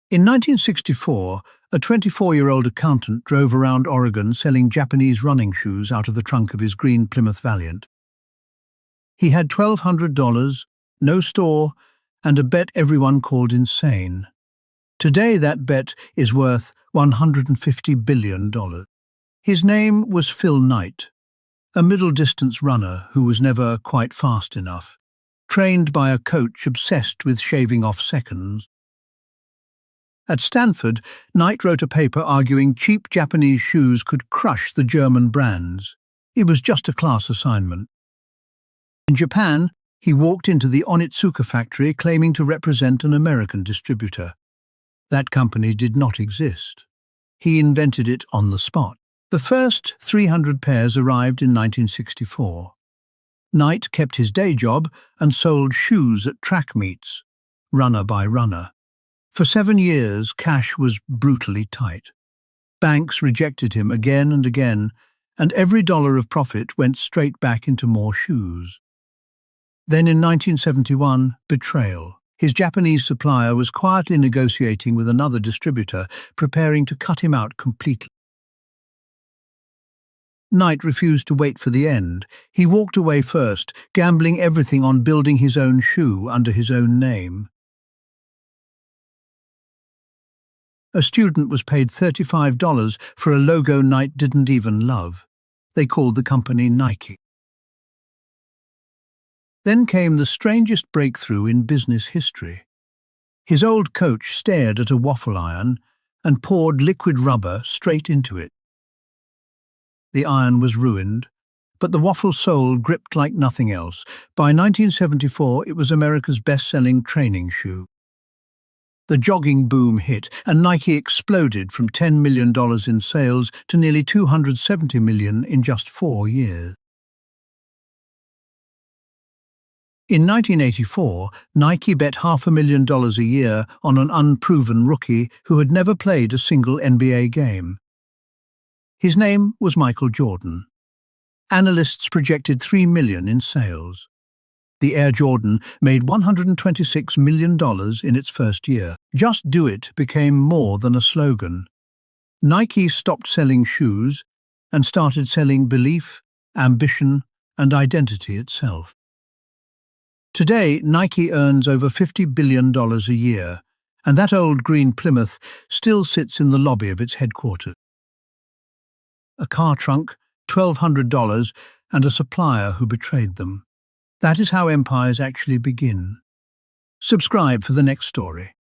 In 1964, a 24-year-old accountant drove around Oregon selling Japanese running shoes out of the trunk of his green Plymouth Valiant. He had $1,200, no store, and a bet everyone called insane. Today that bet is worth $150 billion. His name was Phil Knight, a middle-distance runner who was never quite fast enough, trained by a coach obsessed with shaving off seconds. At Stanford, Knight wrote a paper arguing cheap Japanese shoes could crush the German brands. It was just a class assignment. In Japan, he walked into the Onitsuka factory claiming to represent an American distributor. That company did not exist. He invented it on the spot. The first 300 pairs arrived in 1964. Knight kept his day job and sold shoes at track meets, runner by runner. For 7 years, cash was brutally tight. Banks rejected him again and again, and every dollar of profit went straight back into more shoes. Then in 1971, betrayal. His Japanese supplier was quietly negotiating with another distributor, preparing to cut him out completely. Knight refused to wait for the end. He walked away first, gambling everything on building his own shoe under his own name. A student was paid $35 for a logo Knight didn't even love. They called the company Nike. Then came the strangest breakthrough in business history. His old coach stared at a waffle iron and poured liquid rubber straight into it. The iron was ruined, but the waffle sole gripped like nothing else. By 1974, it was America's best-selling training shoe. The jogging boom hit, and Nike exploded from $10 million in sales to nearly $270 million in just 4 years. In 1984, Nike bet $500,000 a year on an unproven rookie who had never played a single NBA game. His name was Michael Jordan. Analysts projected $3 million in sales. The Air Jordan made $126 million in its first year. Just do it became more than a slogan. Nike stopped selling shoes and started selling belief, ambition, and identity itself. Today, Nike earns over $50 billion a year, and that old green Plymouth still sits in the lobby of its headquarters. A car trunk, $1,200, and a supplier who betrayed them. That is how empires actually begin. Subscribe for the next story.